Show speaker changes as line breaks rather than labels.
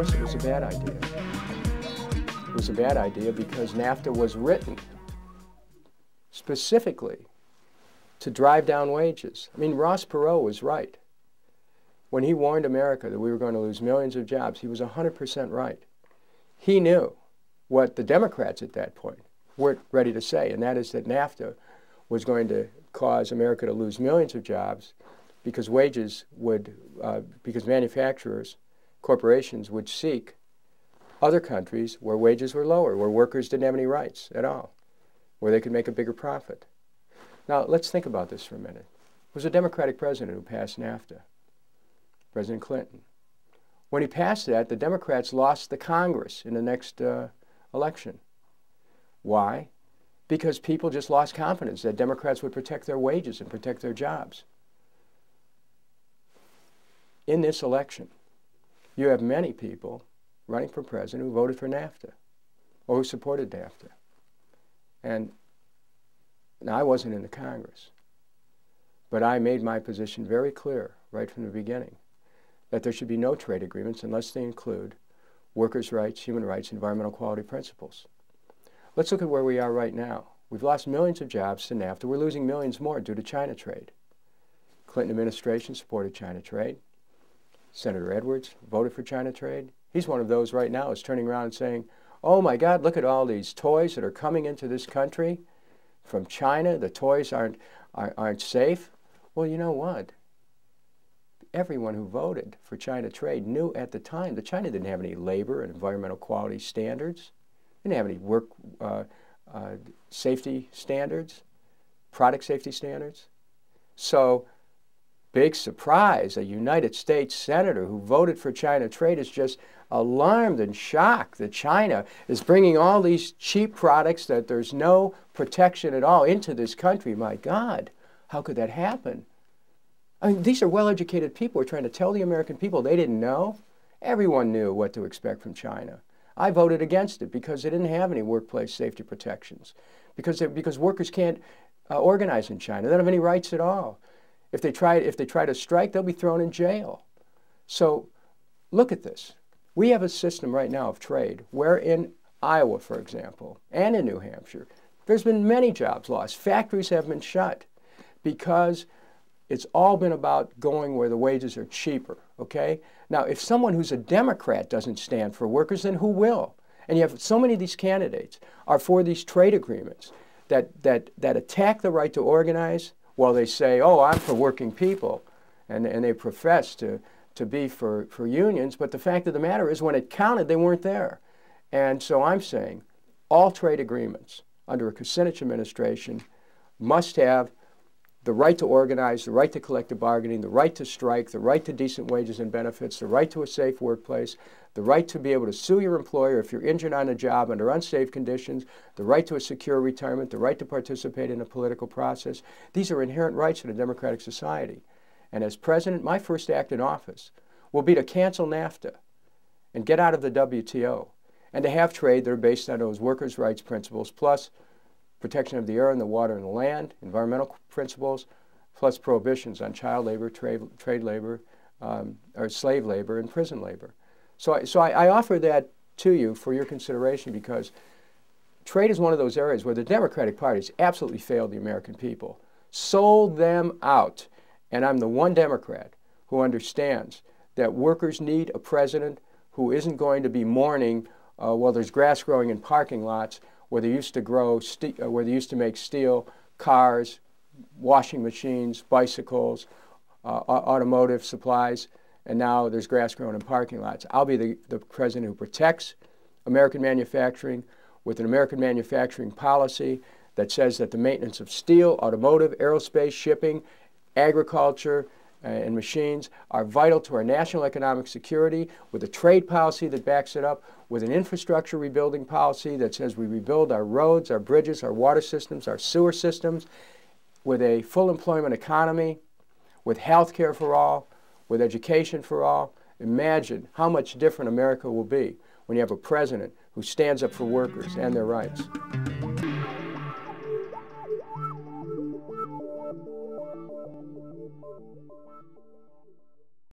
course, it was a bad idea. It was a bad idea because NAFTA was written specifically to drive down wages. I mean, Ross Perot was right. When he warned America that we were going to lose millions of jobs, he was 100% right. He knew what the Democrats at that point weren't ready to say, and that is that NAFTA was going to cause America to lose millions of jobs because wages would, because manufacturers, corporations would seek other countries where wages were lower, where workers didn't have any rights at all, where they could make a bigger profit. Now, let's think about this for a minute. It was a Democratic president who passed NAFTA, President Clinton. When he passed that, the Democrats lost the Congress in the next election. Why? Because people just lost confidence that Democrats would protect their wages and protect their jobs. In this election, you have many people running for president who voted for NAFTA or who supported NAFTA. And now, I wasn't in the Congress, but I made my position very clear right from the beginning that there should be no trade agreements unless they include workers' rights, human rights, environmental quality principles. Let's look at where we are right now. We've lost millions of jobs to NAFTA. We're losing millions more due to China trade. Clinton administration supported China trade. Senator Edwards voted for China trade. He's one of those right now who's turning around and saying, oh my God, look at all these toys that are coming into this country from China. The toys aren't safe. Well, you know what? Everyone who voted for China trade knew at the time that China didn't have any labor and environmental quality standards, didn't have any work safety standards, product safety standards. So, big surprise, a United States senator who voted for China trade is just alarmed and shocked that China is bringing all these cheap products that there's no protection at all into this country. My God, how could that happen? I mean, these are well-educated people who are trying to tell the American people they didn't know. Everyone knew what to expect from China. I voted against it because they didn't have any workplace safety protections, because workers can't organize in China. They don't have any rights at all. If they try to strike, they'll be thrown in jail. So look at this. We have a system right now of trade where in Iowa, for example, and in New Hampshire, there's been many jobs lost. Factories have been shut because it's all been about going where the wages are cheaper, okay? Now, if someone who's a Democrat doesn't stand for workers, then who will? And you have so many of these candidates are for these trade agreements that attack the right to organize while they say, oh, I'm for working people, and they profess to be for unions, but the fact of the matter is when it counted, they weren't there. And so I'm saying all trade agreements under a Kucinich administration must have the right to organize, the right to collective bargaining, the right to strike, the right to decent wages and benefits, the right to a safe workplace, the right to be able to sue your employer if you're injured on a job under unsafe conditions, the right to a secure retirement, the right to participate in a political process. These are inherent rights in a democratic society. And as president, my first act in office will be to cancel NAFTA and get out of the WTO and to have trade that are based on those workers' rights principles plus protection of the air and the water and the land, environmental principles, plus prohibitions on child labor, trade labor, or slave labor, and prison labor. So I offer that to you for your consideration because trade is one of those areas where the Democratic Party has absolutely failed the American people, sold them out. And I'm the one Democrat who understands that workers need a president who isn't going to be mourning while there's grass growing in parking lots where they used to make steel, cars, washing machines, bicycles, automotive supplies, and now there's grass growing in parking lots. I'll be the president who protects American manufacturing with an American manufacturing policy that says that the maintenance of steel, automotive, aerospace, shipping, agriculture, and machines are vital to our national economic security, with a trade policy that backs it up, with an infrastructure rebuilding policy that says we rebuild our roads, our bridges, our water systems, our sewer systems, with a full employment economy, with health care for all, with education for all. Imagine how much different America will be when you have a president who stands up for workers and their rights.